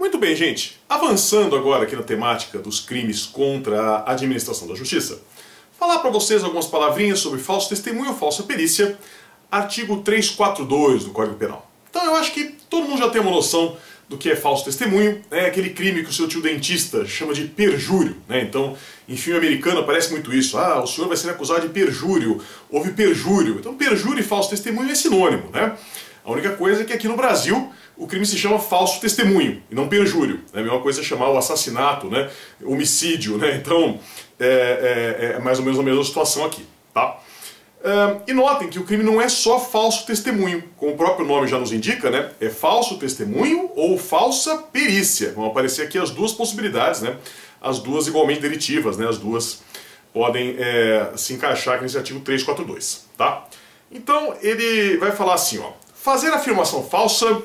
Muito bem, gente. Avançando agora aqui na temática dos crimes contra a administração da justiça, falar para vocês algumas palavrinhas sobre falso testemunho ou falsa perícia, artigo 342 do Código Penal. Então eu acho que todo mundo já tem uma noção do que é falso testemunho, é aquele crime que o seu tio dentista chama de perjúrio, né? Então, em filme americano aparece muito isso, o senhor vai ser acusado de perjúrio, houve perjúrio. Então perjúrio e falso testemunho é sinônimo, né? A única coisa é que aqui no Brasil o crime se chama falso testemunho e não perjúrio. É a mesma coisa chamar o assassinato, né? Homicídio, né? Então é mais ou menos a mesma situação aqui, tá? E notem que o crime não é só falso testemunho, como o próprio nome já nos indica, né? É falso testemunho ou falsa perícia. Vão aparecer aqui as duas possibilidades, né? As duas igualmente deritivas, né? As duas podem se encaixar aqui nesse artigo 342, tá? Então ele vai falar assim, ó: fazer afirmação falsa,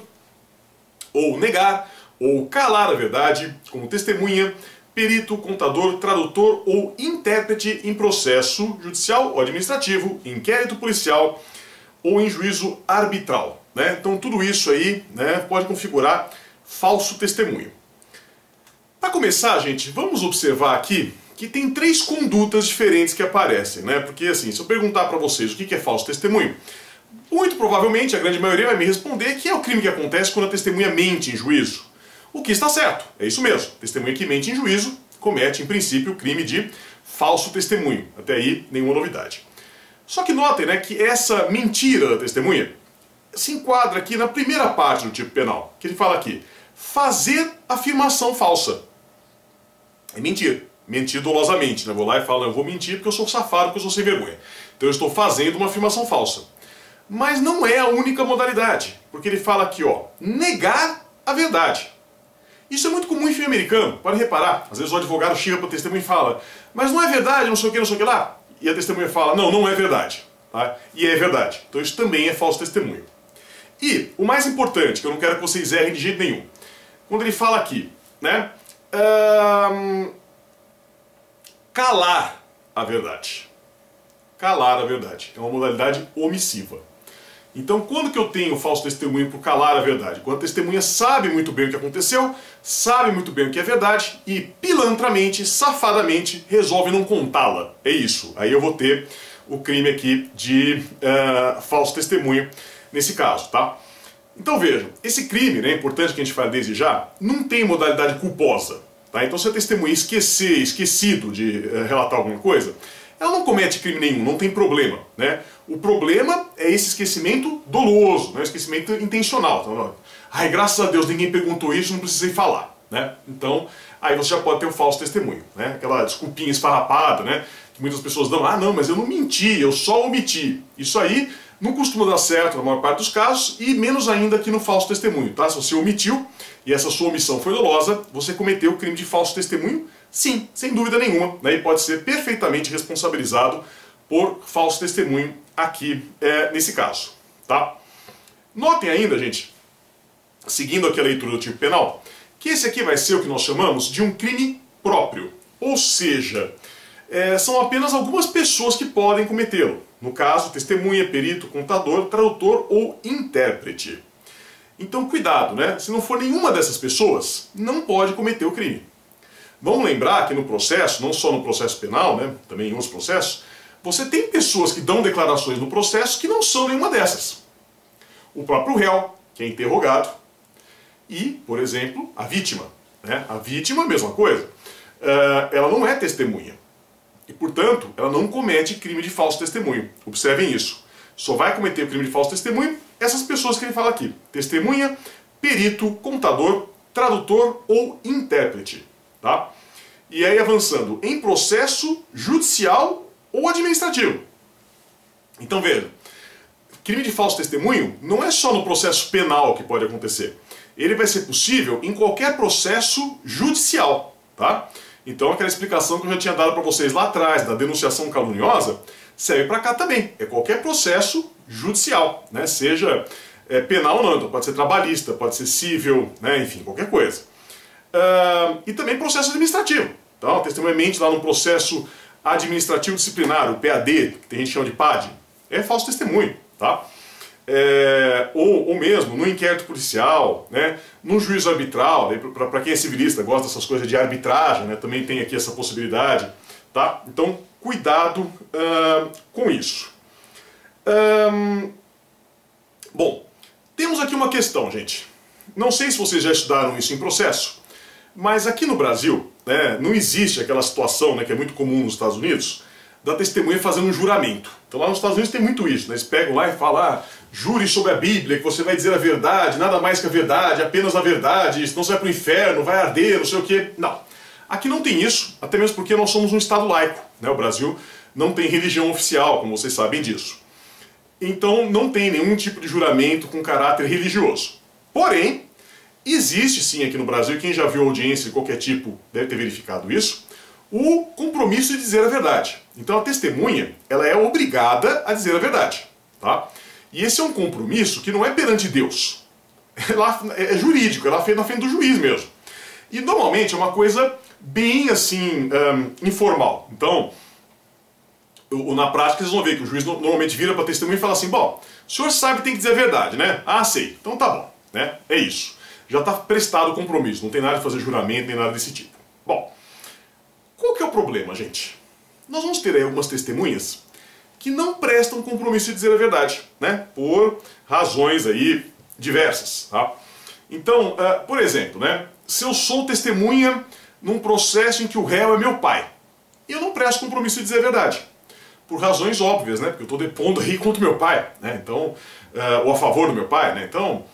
ou negar, ou calar a verdade, como testemunha, perito, contador, tradutor ou intérprete em processo judicial ou administrativo, inquérito policial ou em juízo arbitral, né? Então tudo isso aí, né, pode configurar falso testemunho. Para começar, gente, vamos observar aqui que tem três condutas diferentes que aparecem, né? Porque assim, se eu perguntar para vocês o que é falso testemunho, muito provavelmente a grande maioria vai me responder que é o crime que acontece quando a testemunha mente em juízo. O que está certo, é isso mesmo. Testemunha que mente em juízo comete, em princípio, o crime de falso testemunho. Até aí, nenhuma novidade. Só que notem, né, que essa mentira da testemunha se enquadra aqui na primeira parte do tipo penal, que ele fala aqui: fazer afirmação falsa. É mentir. Mentir dolosamente, né? Vou lá e falo, eu vou mentir porque eu sou safado, porque eu sou sem vergonha. Então eu estou fazendo uma afirmação falsa. Mas não é a única modalidade, porque ele fala aqui, ó, negar a verdade. Isso é muito comum em filme americano, pode reparar. Às vezes o advogado chega para o testemunho e fala: mas não é verdade, não sei o que lá. E a testemunha fala: não, não é verdade. Tá? E é verdade. Então isso também é falso testemunho. E o mais importante, que eu não quero que vocês errem de jeito nenhum, quando ele fala aqui, né, calar a verdade. Calar a verdade. É uma modalidade omissiva. Então, quando que eu tenho falso testemunho por calar a verdade? Quando a testemunha sabe muito bem o que aconteceu, sabe muito bem o que é verdade e pilantramente, safadamente, resolve não contá-la. É isso. Aí eu vou ter o crime aqui de falso testemunho nesse caso, tá? Então vejam, esse crime, né, é importante que a gente fale desde já, não tem modalidade culposa, tá? Então se a testemunha esquecido de relatar alguma coisa, ela não comete crime nenhum, não tem problema, né? O problema é esse esquecimento doloso, né? Esquecimento intencional. Então, ai, graças a Deus ninguém perguntou isso, não precisei falar, né? Então, aí você já pode ter um falso testemunho, né? Aquela desculpinha esfarrapada, né? Que muitas pessoas dão: ah, não, mas eu não menti, eu só omiti. Isso aí não costuma dar certo na maior parte dos casos, e menos ainda aqui no falso testemunho, tá? Se você omitiu e essa sua omissão foi dolosa, você cometeu o crime de falso testemunho, sim, sem dúvida nenhuma, né? E pode ser perfeitamente responsabilizado por falso testemunho aqui nesse caso, tá? Notem ainda, gente, seguindo aqui a leitura do tipo penal, que esse aqui vai ser o que nós chamamos de um crime próprio, ou seja, são apenas algumas pessoas que podem cometê-lo. No caso, testemunha, perito, contador, tradutor ou intérprete. Então cuidado, né? Se não for nenhuma dessas pessoas, não pode cometer o crime. Vamos lembrar que no processo, não só no processo penal, né, também em outros processos, você tem pessoas que dão declarações no processo que não são nenhuma dessas. O próprio réu, que é interrogado, e, por exemplo, a vítima, né? A vítima, a mesma coisa. Ela não é testemunha. E, portanto, ela não comete crime de falso testemunho. Observem isso. Só vai cometer o crime de falso testemunho essas pessoas que ele fala aqui: testemunha, perito, contador, tradutor ou intérprete. Tá? E aí avançando, em processo judicial ou administrativo. Então veja, crime de falso testemunho não é só no processo penal que pode acontecer. Ele vai ser possível em qualquer processo judicial, tá? Então aquela explicação que eu já tinha dado para vocês lá atrás, da denunciação caluniosa, serve para cá também. É qualquer processo judicial, né? Seja penal ou não, então pode ser trabalhista, pode ser civil, né? Enfim, qualquer coisa. E também processo administrativo. Então, a testemunha mente lá no processo administrativo disciplinar, o PAD, que a gente chama de PAD, é falso testemunho, tá? ou mesmo no inquérito policial, né, no juízo arbitral, para quem é civilista, gosta dessas coisas de arbitragem, né, também tem aqui essa possibilidade, tá? Então, cuidado com isso. Bom, temos aqui uma questão, gente. Não sei se vocês já estudaram isso em processo, mas aqui no Brasil, né, não existe aquela situação, né, que é muito comum nos Estados Unidos, da testemunha fazendo um juramento. Então lá nos Estados Unidos tem muito isso, né? Eles pegam lá e falam, jure sobre a Bíblia, que você vai dizer a verdade, nada mais que a verdade, apenas a verdade, senão você vai para o inferno, vai arder, não sei o quê. Não. Aqui não tem isso, até mesmo porque nós somos um Estado laico, né? O Brasil não tem religião oficial, como vocês sabem disso. Então não tem nenhum tipo de juramento com caráter religioso. Porém, existe sim aqui no Brasil, quem já viu audiência de qualquer tipo deve ter verificado isso, o compromisso de dizer a verdade. Então a testemunha, ela é obrigada a dizer a verdade, tá? E esse é um compromisso que não é perante Deus, é jurídico, ela é feita na frente do juiz mesmo. E normalmente é uma coisa bem assim, informal. Então, na prática vocês vão ver que o juiz normalmente vira para a testemunha e fala assim, bom, o senhor sabe que tem que dizer a verdade, né? Ah, sei, então tá bom, né? É isso. Já está prestado o compromisso, não tem nada de fazer juramento, nem nada desse tipo. Bom, qual que é o problema, gente? Nós vamos ter aí algumas testemunhas que não prestam compromisso de dizer a verdade, né? Por razões aí diversas, tá? Então, por exemplo, né? Se eu sou testemunha num processo em que o réu é meu pai, eu não presto compromisso de dizer a verdade. Por razões óbvias, né? Porque eu estou depondo aí contra o meu pai, né? Então, ou a favor do meu pai, né? Então,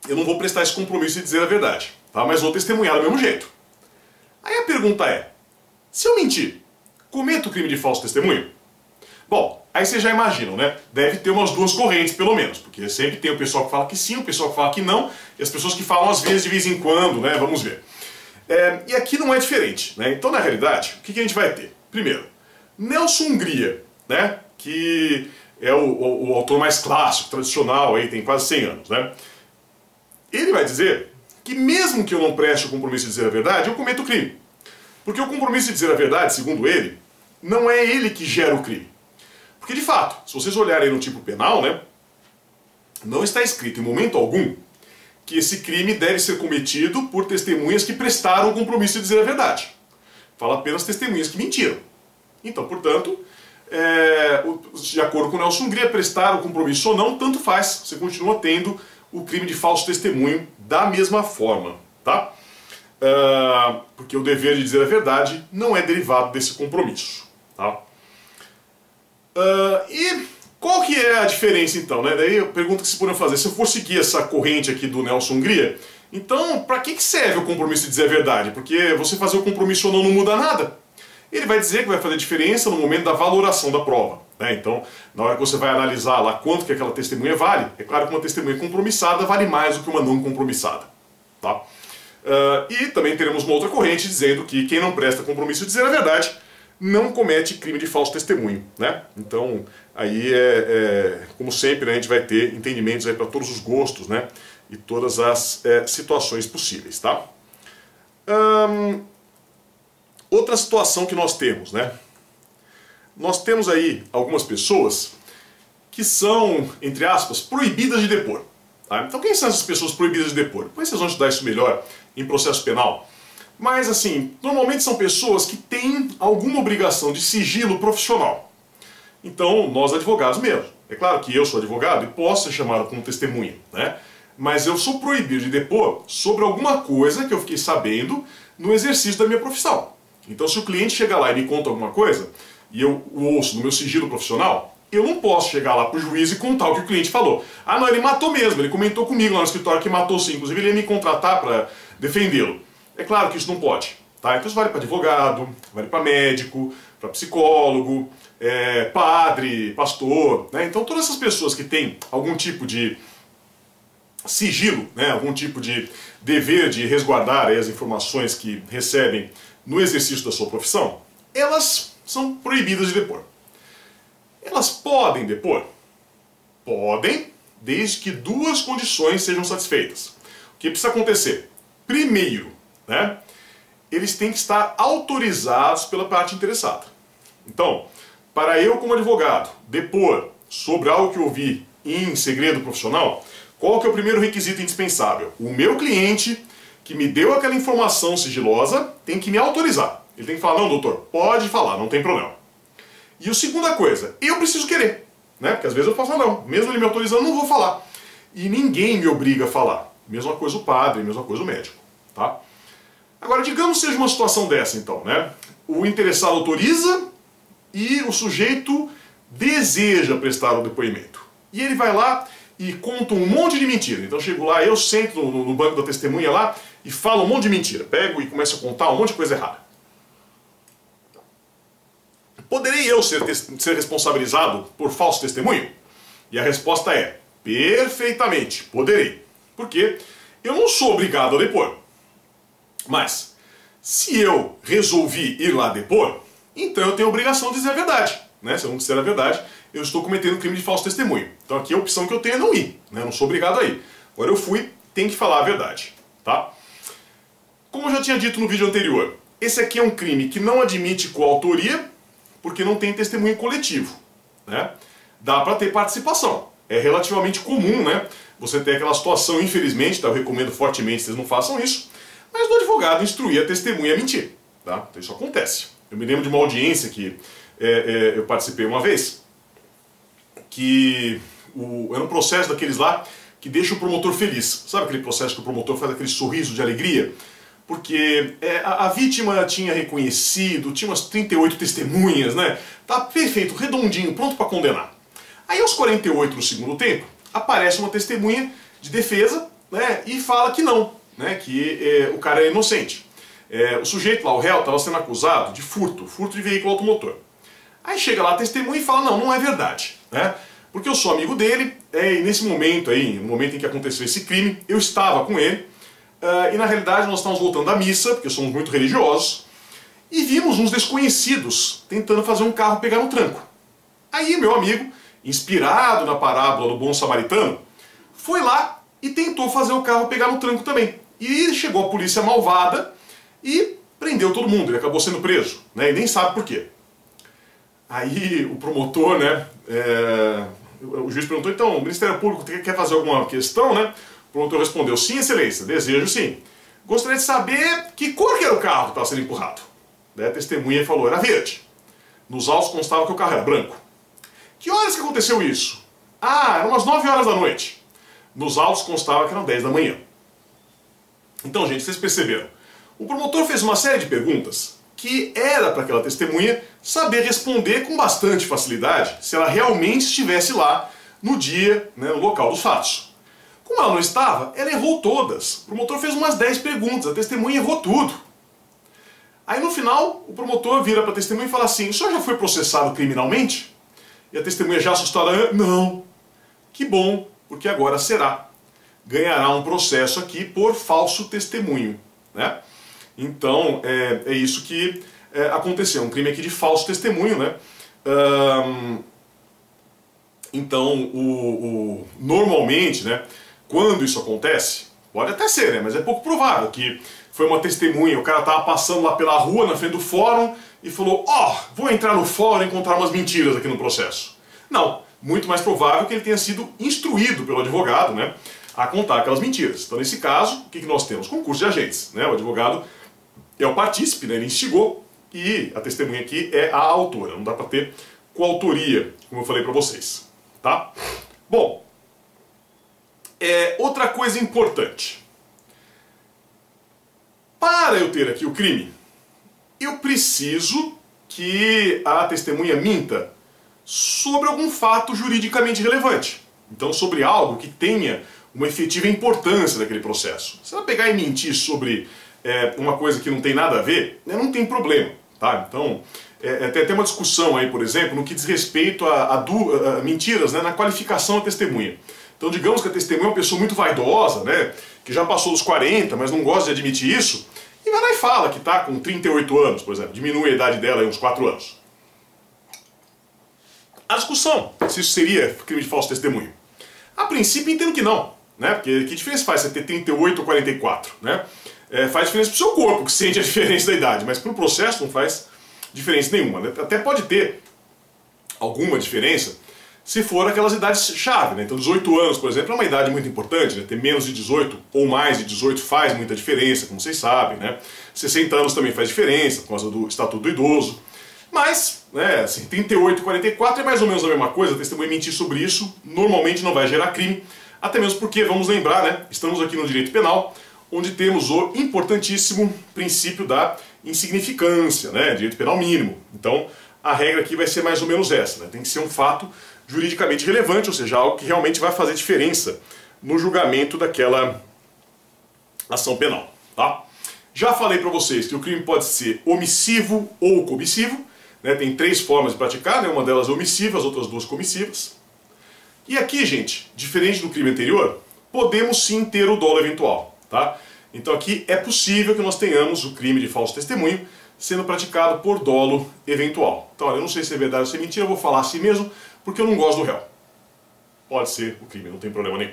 eu não vou prestar esse compromisso de dizer a verdade, tá? Mas vou testemunhar do mesmo jeito. Aí a pergunta é, se eu mentir, cometo o crime de falso testemunho? Bom, aí vocês já imaginam, né? Deve ter umas duas correntes, pelo menos, porque sempre tem o pessoal que fala que sim, o pessoal que fala que não, e as pessoas que falam às vezes, de vez em quando, né? Vamos ver. E aqui não é diferente, né? Então, na realidade, o que a gente vai ter? Primeiro, Nelson Hungria, né? Que é o autor mais clássico, tradicional, aí, tem quase 100 anos, né? Ele vai dizer que mesmo que eu não preste o compromisso de dizer a verdade, eu cometo o crime. Porque o compromisso de dizer a verdade, segundo ele, não é ele que gera o crime. Porque, de fato, se vocês olharem no tipo penal, né, não está escrito em momento algum que esse crime deve ser cometido por testemunhas que prestaram o compromisso de dizer a verdade. Fala apenas testemunhas que mentiram. Então, portanto, de acordo com o Nelson Hungria, prestar o compromisso ou não, tanto faz, você continua tendo o crime de falso testemunho da mesma forma, tá? Porque o dever de dizer a verdade não é derivado desse compromisso, tá? E qual que é a diferença então, né? Daí a pergunta que se podem fazer, se eu for seguir essa corrente aqui do Nelson Hungria, então para que serve o compromisso de dizer a verdade? Porque você fazer o compromisso ou não muda nada. Ele vai dizer que vai fazer diferença no momento da valoração da prova, né? Então, na hora que você vai analisar lá quanto que aquela testemunha vale, é claro que uma testemunha compromissada vale mais do que uma não compromissada, tá? E também teremos uma outra corrente dizendo que quem não presta compromisso de dizer a verdade não comete crime de falso testemunho, né? Então, aí como sempre, né, a gente vai ter entendimentos aí para todos os gostos, né? E todas as situações possíveis, tá? Outra situação que nós temos, né? Nós temos aí algumas pessoas que são, entre aspas, proibidas de depor. Tá? Então quem são essas pessoas proibidas de depor? Depois vocês vão estudar isso melhor em processo penal. Mas assim, normalmente são pessoas que têm alguma obrigação de sigilo profissional. Então, nós advogados mesmo. É claro que eu sou advogado e posso ser chamado como testemunha, né? Mas eu sou proibido de depor sobre alguma coisa que eu fiquei sabendo no exercício da minha profissão. Então, se o cliente chegar lá e me conta alguma coisa, e eu o ouço no meu sigilo profissional, eu não posso chegar lá pro juiz e contar o que o cliente falou. Ah, não, ele matou mesmo, ele comentou comigo lá no escritório que matou sim, inclusive ele ia me contratar para defendê-lo. É claro que isso não pode, tá? Então isso vale para advogado, vale para médico, para psicólogo, padre, pastor, né? Então todas essas pessoas que têm algum tipo de sigilo, né? Algum tipo de dever de resguardar as informações que recebem no exercício da sua profissão, elas são proibidas de depor. Elas podem depor? Podem, desde que duas condições sejam satisfeitas. O que precisa acontecer? Primeiro, né, eles têm que estar autorizados pela parte interessada. Então, para eu como advogado depor sobre algo que eu ouvi em segredo profissional, qual que é o primeiro requisito indispensável? O meu cliente que me deu aquela informação sigilosa tem que me autorizar. Ele tem que falar, não, doutor, pode falar, não tem problema. E a segunda coisa, eu preciso querer, né? Porque às vezes eu falo, não, mesmo ele me autorizando, não vou falar. E ninguém me obriga a falar. Mesma coisa o padre, mesma coisa o médico, tá? Agora, digamos que seja uma situação dessa, então, né? O interessado autoriza e o sujeito deseja prestar o depoimento. E ele vai lá e conta um monte de mentira. Então eu chego lá, eu sento no banco da testemunha lá e falo um monte de mentira. Pego e começo a contar um monte de coisa errada. Poderei eu ser responsabilizado por falso testemunho? E a resposta é, perfeitamente, poderei. Porque eu não sou obrigado a depor. Mas, se eu resolvi ir lá depor, então eu tenho a obrigação de dizer a verdade. Né? Se eu não disser a verdade, eu estou cometendo um crime de falso testemunho. Então aqui a opção que eu tenho é não ir. Né? Eu não sou obrigado a ir. Agora eu fui, tenho que falar a verdade. Tá? Como eu já tinha dito no vídeo anterior, esse aqui é um crime que não admite coautoria, porque não tem testemunho coletivo. Né? Dá para ter participação. É relativamente comum, né? Você ter aquela situação, infelizmente, tá? Eu recomendo fortemente que vocês não façam isso, mas do advogado instruir a testemunha a mentir. Tá? Então isso acontece. Eu me lembro de uma audiência que eu participei uma vez, que era um processo daqueles lá que deixa o promotor feliz. Sabe aquele processo que o promotor faz aquele sorriso de alegria? Porque a vítima tinha reconhecido, tinha umas 38 testemunhas, né? Tá perfeito, redondinho, pronto para condenar. Aí aos 48 do segundo tempo, aparece uma testemunha de defesa, né? E fala que não, né? Que o cara é inocente. O sujeito lá, o réu, estava sendo acusado de furto de veículo automotor. Aí chega lá a testemunha e fala, não, não é verdade, né? Porque eu sou amigo dele, e nesse momento aí, no momento em que aconteceu esse crime, eu estava com ele, e na realidade nós estávamos voltando da missa, porque somos muito religiosos, e vimos uns desconhecidos tentando fazer um carro pegar no tranco. Aí meu amigo, inspirado na parábola do bom samaritano, foi lá e tentou fazer o carro pegar no tranco também. E chegou a polícia malvada e prendeu todo mundo, ele acabou sendo preso, né? E nem sabe por quê. Aí o promotor, né, o juiz perguntou, então, o Ministério Público quer fazer alguma questão, né? O promotor respondeu, sim, excelência, desejo sim. Gostaria de saber que cor que era o carro que estava sendo empurrado. Daí a testemunha falou, era verde. Nos autos constava que o carro era branco. Que horas que aconteceu isso? Ah, eram umas 9 horas da noite. Nos autos constava que eram 10 da manhã. Então, gente, vocês perceberam. O promotor fez uma série de perguntas que era para aquela testemunha saber responder com bastante facilidade se ela realmente estivesse lá no dia, né, no local dos fatos. Como ela não estava, ela errou todas. O promotor fez umas 10 perguntas, a testemunha errou tudo. Aí no final, o promotor vira para a testemunha e fala assim, o senhor já foi processado criminalmente? E a testemunha já assustada, não. Que bom, porque agora será. Ganhará um processo aqui por falso testemunho, né? Então, é isso que aconteceu, um crime aqui de falso testemunho, né? Então, normalmente, né, quando isso acontece, pode até ser, né, mas é pouco provável que foi uma testemunha, o cara estava passando lá pela rua, na frente do fórum, e falou, vou entrar no fórum e encontrar umas mentiras aqui no processo. Não, muito mais provável que ele tenha sido instruído pelo advogado, né, a contar aquelas mentiras. Então, nesse caso, o que nós temos? Concurso de agentes, né, o advogado é o partícipe, né, ele instigou, e a testemunha aqui é a autora, não dá para ter coautoria, como eu falei para vocês, tá? Bom, outra coisa importante. Para eu ter aqui o crime, eu preciso que a testemunha minta sobre algum fato juridicamente relevante. Então, sobre algo que tenha uma efetiva importância daquele processo. Se ela pegar e mentir sobre uma coisa que não tem nada a ver, né, não tem problema. Tá? Então, tem uma discussão aí, por exemplo, no que diz respeito a mentiras, né, na qualificação da testemunha. Então, digamos que a testemunha é uma pessoa muito vaidosa, né, que já passou dos 40, mas não gosta de admitir isso, e vai lá e fala que está com 38 anos, por exemplo, diminui a idade dela em uns 4 anos. A discussão se isso seria crime de falso testemunho. A princípio, entendo que não, né, porque que diferença faz você ter 38 ou 44, né? Faz diferença para o seu corpo, que sente a diferença da idade, mas para o processo não faz diferença nenhuma, né? Até pode ter alguma diferença se for aquelas idades-chave, né? Então 18 anos, por exemplo, é uma idade muito importante, né? Ter menos de 18 ou mais de 18 faz muita diferença, como vocês sabem, né? 60 anos também faz diferença, por causa do Estatuto do Idoso. Mas, né, assim, 38 e 44 é mais ou menos a mesma coisa, a testemunha mentir sobre isso normalmente não vai gerar crime, até mesmo porque, vamos lembrar, né, estamos aqui no direito penal, onde temos o importantíssimo princípio da insignificância, né, direito penal mínimo. Então, a regra aqui vai ser mais ou menos essa, né, tem que ser um fato juridicamente relevante, ou seja, algo que realmente vai fazer diferença no julgamento daquela ação penal, tá? Já falei para vocês que o crime pode ser omissivo ou comissivo, né? Tem 3 formas de praticar, né? Uma delas é omissiva, as outras 2 comissivas. E aqui, gente, diferente do crime anterior, podemos sim ter o dolo eventual, tá? Então aqui é possível que nós tenhamos o crime de falso testemunho sendo praticado por dolo eventual. Então, olha, eu não sei se é verdade ou se é mentira, eu vou falar assim mesmo, porque eu não gosto do réu. Pode ser o crime, não tem problema nenhum.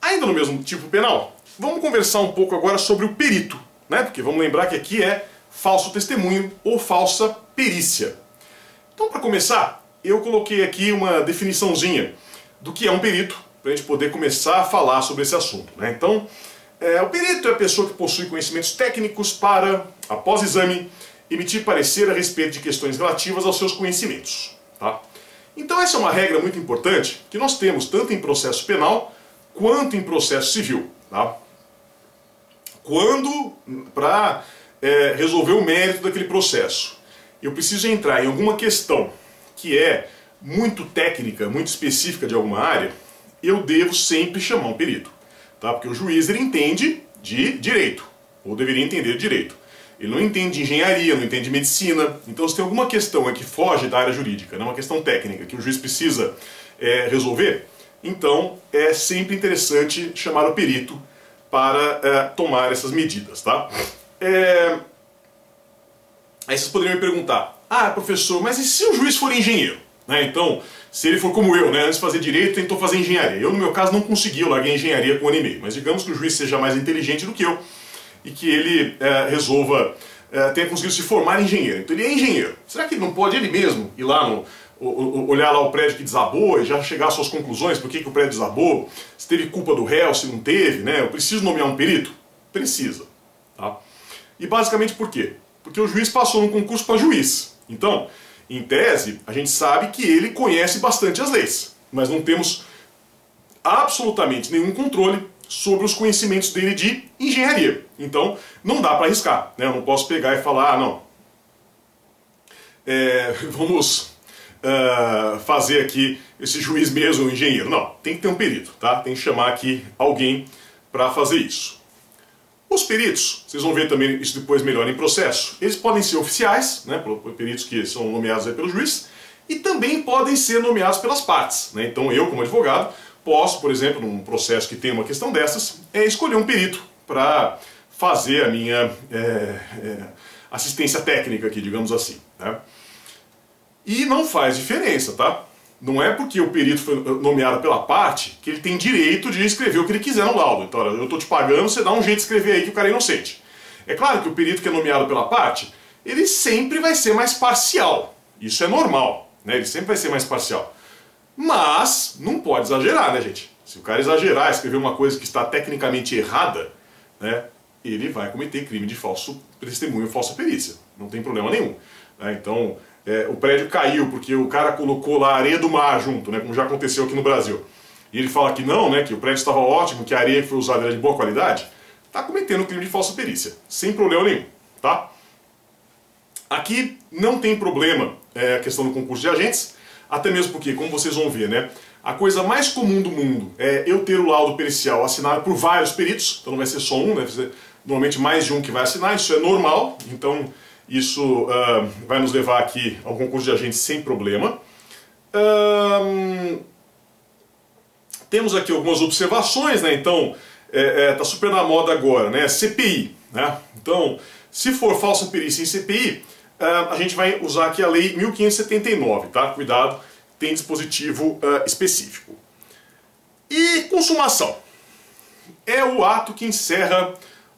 Ainda no mesmo tipo penal, vamos conversar um pouco agora sobre o perito, né? Porque vamos lembrar que aqui é falso testemunho ou falsa perícia. Então, para começar, eu coloquei aqui uma definiçãozinha do que é um perito, para a gente poder começar a falar sobre esse assunto, né? Então, o perito é a pessoa que possui conhecimentos técnicos para, após exame, emitir parecer a respeito de questões relativas aos seus conhecimentos, tá? Então, essa é uma regra muito importante que nós temos tanto em processo penal quanto em processo civil, tá? Quando, para resolver o mérito daquele processo, eu preciso entrar em alguma questão que é muito técnica, muito específica de alguma área, eu devo sempre chamar um perito, tá? Porque o juiz ele entende de direito, ou deveria entender de direito. Ele não entende de engenharia, não entende de medicina. Então, se tem alguma questão que foge da área jurídica, né, uma questão técnica que o juiz precisa resolver, então é sempre interessante chamar o perito para tomar essas medidas, tá? Aí vocês poderiam me perguntar, professor, mas e se o juiz for engenheiro? Né? Então, se ele for como eu, né, antes de fazer direito, tentou fazer engenharia. Eu, no meu caso, não consegui, eu larguei engenharia com 1 ano e meio. Mas digamos que o juiz seja mais inteligente do que eu e que ele tenha conseguido se formar em engenheiro. Então ele é engenheiro. Será que ele não pode ele mesmo ir lá olhar lá o prédio que desabou e já chegar às suas conclusões, por que o prédio desabou, se teve culpa do réu, se não teve, né? Eu preciso nomear um perito? Precisa. Tá? E basicamente por quê? Porque o juiz passou num concurso para juiz. Então, em tese, a gente sabe que ele conhece bastante as leis, mas não temos absolutamente nenhum controle sobre os conhecimentos dele de engenharia. Então, não dá para arriscar, né? Eu não posso pegar e falar, não, vamos fazer aqui esse juiz mesmo, um engenheiro. Não, tem que ter um perito, tá? Tem que chamar aqui alguém para fazer isso. Os peritos, vocês vão ver também isso depois melhor em processo, eles podem ser oficiais, né, peritos que são nomeados pelo juiz, e também podem ser nomeados pelas partes, né? Então eu, como advogado, posso, por exemplo, num processo que tem uma questão dessas, escolher um perito para fazer a minha assistência técnica aqui, digamos assim, né? E não faz diferença, tá? Não é porque o perito foi nomeado pela parte que ele tem direito de escrever o que ele quiser no laudo. Então, olha, eu estou te pagando, você dá um jeito de escrever aí que o cara é inocente. É claro que o perito que é nomeado pela parte, ele sempre vai ser mais parcial. Isso é normal, né? Ele sempre vai ser mais parcial. Mas não pode exagerar, né, gente? Se o cara exagerar, escrever uma coisa que está tecnicamente errada, né, ele vai cometer crime de falso testemunho, falsa perícia. Não tem problema nenhum, né? Então, o prédio caiu porque o cara colocou lá areia do mar junto, né, como já aconteceu aqui no Brasil. E ele fala que não, né, que o prédio estava ótimo, que a areia que foi usada era de boa qualidade. Está cometendo crime de falsa perícia, sem problema nenhum, tá? Aqui não tem problema a questão do concurso de agentes, até mesmo porque, como vocês vão ver, né, a coisa mais comum do mundo é eu ter o laudo pericial assinado por vários peritos, então não vai ser só um, vai ser normalmente mais de um que vai assinar, isso é normal, então isso vai nos levar aqui ao concurso de agentes sem problema. Temos aqui algumas observações, né? Então, tá super na moda agora, né? CPI, né? Então, se for falsa perícia em CPI, a gente vai usar aqui a lei 1579, tá? Cuidado, tem dispositivo específico. E consumação é o ato que encerra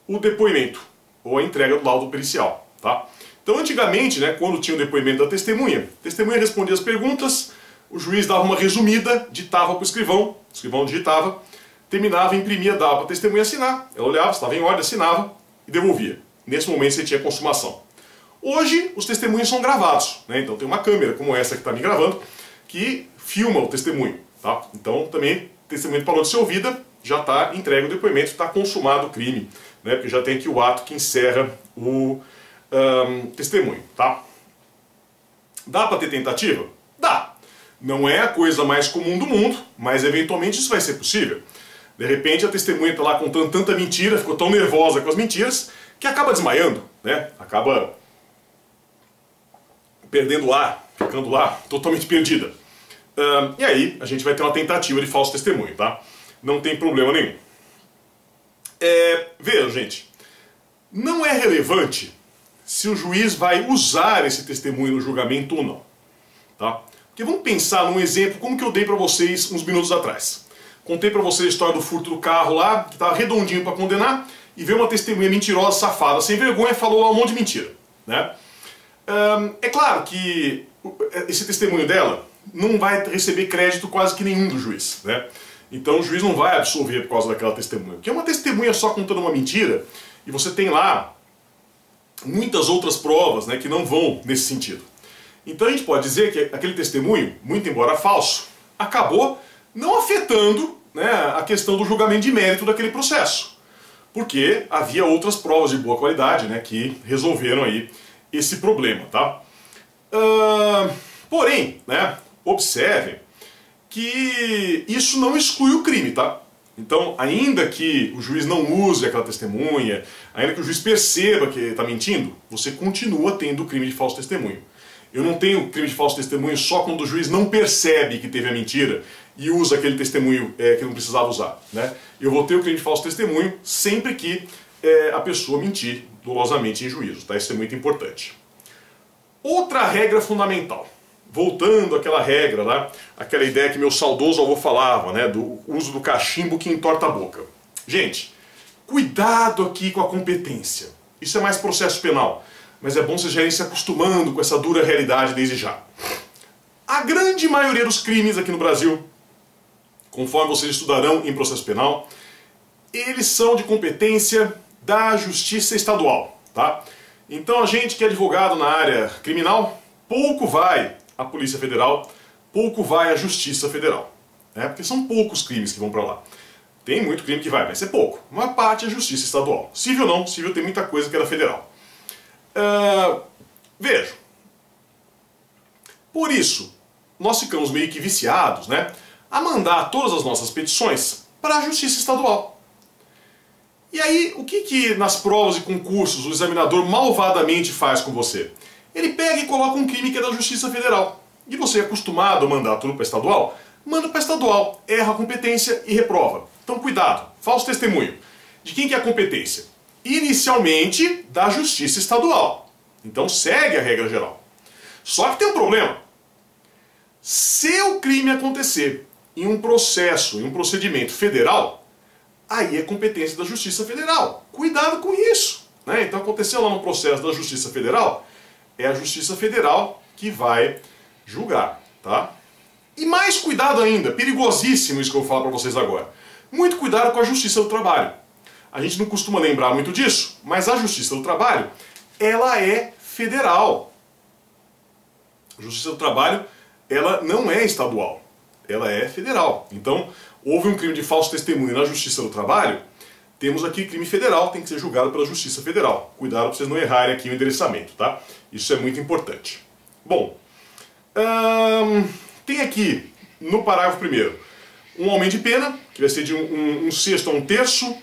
o depoimento ou a entrega do laudo pericial. Tá? Então, antigamente, né, quando tinha o depoimento da testemunha, a testemunha respondia as perguntas, o juiz dava uma resumida, ditava para o escrivão digitava, terminava, imprimia, dava para a testemunha assinar, ela olhava, estava em ordem, assinava e devolvia. Nesse momento você tinha consumação. Hoje os testemunhos são gravados, né? Então tem uma câmera como essa que está me gravando, que filma o testemunho. Tá? Então também o testemunho parou de ser ouvida, já está entregue o depoimento, está consumado o crime, né? Porque já tem aqui o ato que encerra o testemunho. Tá? Dá para ter tentativa? Dá. Não é a coisa mais comum do mundo, mas eventualmente isso vai ser possível. De repente a testemunha está lá contando tanta mentira, ficou tão nervosa com as mentiras, que acaba desmaiando, né? Acaba perdendo o ar, ficando lá totalmente perdida. E aí a gente vai ter uma tentativa de falso testemunho, tá? Não tem problema nenhum. Vejam, gente, não é relevante se o juiz vai usar esse testemunho no julgamento ou não, tá? Porque vamos pensar num exemplo como que eu dei para vocês uns minutos atrás. Contei para vocês a história do furto do carro lá, que estava redondinho para condenar, e veio uma testemunha mentirosa, safada, sem vergonha, e falou lá um monte de mentira, né? É claro que esse testemunho dela não vai receber crédito quase que nenhum do juiz, né? Então o juiz não vai absolver por causa daquela testemunha. Porque é uma testemunha só contando uma mentira, e você tem lá muitas outras provas, né, que não vão nesse sentido. Então a gente pode dizer que aquele testemunho, muito embora falso, acabou não afetando, né, a questão do julgamento de mérito daquele processo. Porque havia outras provas de boa qualidade, né, que resolveram aí esse problema, tá? Porém, né, observem que isso não exclui o crime, tá? Então, ainda que o juiz não use aquela testemunha, ainda que o juiz perceba que está mentindo, você continua tendo o crime de falso testemunho. Eu não tenho crime de falso testemunho só quando o juiz não percebe que teve a mentira e usa aquele testemunho que não precisava usar, né? Eu vou ter o crime de falso testemunho sempre que a pessoa mentir dolosamente em juízo, tá? Isso é muito importante. Outra regra fundamental. Voltando àquela regra lá, aquela ideia que meu saudoso avô falava, né, do uso do cachimbo que entorta a boca. Gente, cuidado aqui com a competência. Isso é mais processo penal, mas é bom vocês já irem se acostumando com essa dura realidade desde já. A grande maioria dos crimes aqui no Brasil, conforme vocês estudarão em processo penal, eles são de competência da Justiça Estadual, tá? Então a gente que é advogado na área criminal, pouco vai a Polícia Federal, pouco vai a Justiça Federal, né? Porque são poucos crimes que vão para lá. Tem muito crime que vai ser pouco. Uma parte é a Justiça Estadual. Civil não, civil tem muita coisa que era federal. Veja, por isso, nós ficamos meio que viciados, né, a mandar todas as nossas petições para a Justiça Estadual. E aí, o que nas provas e concursos o examinador malvadamente faz com você? Ele pega e coloca um crime que é da Justiça Federal. E você é acostumado a mandar tudo para estadual? Manda para estadual, erra a competência e reprova. Então cuidado, falso testemunho. De quem que é a competência? Inicialmente da Justiça Estadual. Então segue a regra geral. Só que tem um problema. Se o crime acontecer em um processo, em um procedimento federal, aí é competência da Justiça Federal. Cuidado com isso, né? Então aconteceu lá no processo da Justiça Federal, é a Justiça Federal que vai julgar, tá? E mais cuidado ainda, perigosíssimo isso que eu vou falar para vocês agora. Muito cuidado com a Justiça do Trabalho. A gente não costuma lembrar muito disso, mas a Justiça do Trabalho, ela é federal. A Justiça do Trabalho, ela não é estadual, ela é federal. Então, houve um crime de falso testemunho na Justiça do Trabalho, temos aqui crime federal, tem que ser julgado pela Justiça Federal. Cuidado para vocês não errarem aqui o endereçamento, tá? Isso é muito importante. Bom, tem aqui, no parágrafo 1º, um aumento de pena, que vai ser de um sexto a um terço,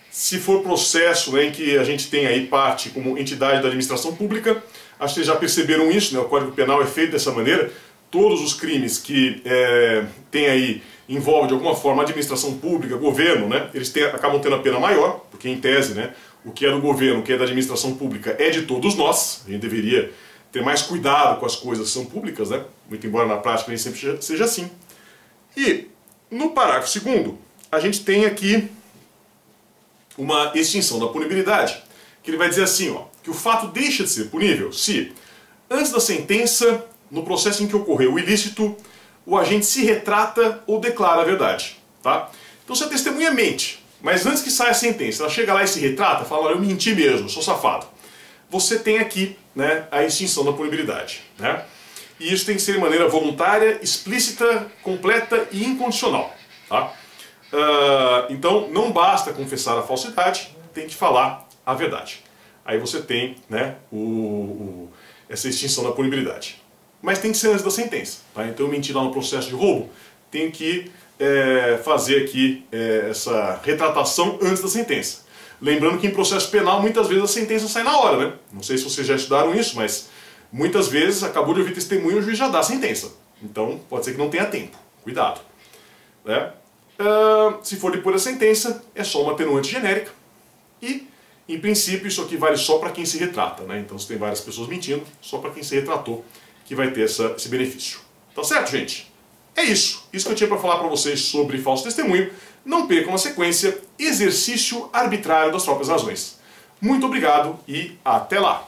se for processo, né, em que a gente tem aí parte como entidade da administração pública. Acho que vocês já perceberam isso, né? O Código Penal é feito dessa maneira. Todos os crimes que tem aí, envolvem de alguma forma a administração pública, governo, né? Eles acabam tendo a pena maior, porque em tese, né, o que é do governo, o que é da administração pública é de todos nós. A gente deveria ter mais cuidado com as coisas que são públicas, né? Muito embora na prática nem sempre seja assim. E no parágrafo 2º, a gente tem aqui uma extinção da punibilidade, que ele vai dizer assim, ó, que o fato deixa de ser punível se, antes da sentença, no processo em que ocorreu o ilícito, o agente se retrata ou declara a verdade. Tá? Então se a testemunha mente, mas antes que saia a sentença, ela chega lá e se retrata, fala, olha, eu menti mesmo, eu sou safado. Você tem aqui, né, a extinção da punibilidade. Né? E isso tem que ser de maneira voluntária, explícita, completa e incondicional. Tá? Então não basta confessar a falsidade, tem que falar a verdade. Aí você tem, né, essa extinção da punibilidade. Mas tem que ser antes da sentença. Tá? Então eu menti lá no processo de roubo, tenho que fazer aqui essa retratação antes da sentença. Lembrando que em processo penal muitas vezes a sentença sai na hora, né? Não sei se vocês já estudaram isso, mas muitas vezes acabou de ouvir testemunho e o juiz já dá a sentença. Então pode ser que não tenha tempo. Cuidado. Né? Se for depois da sentença, é só uma atenuante genérica. E, em princípio, isso aqui vale só para quem se retrata. Né? Então se tem várias pessoas mentindo, só para quem se retratou que vai ter esse benefício. Tá certo, gente? É isso. Isso que eu tinha para falar para vocês sobre falso testemunho. Não percam a sequência, exercício arbitrário das próprias razões. Muito obrigado e até lá!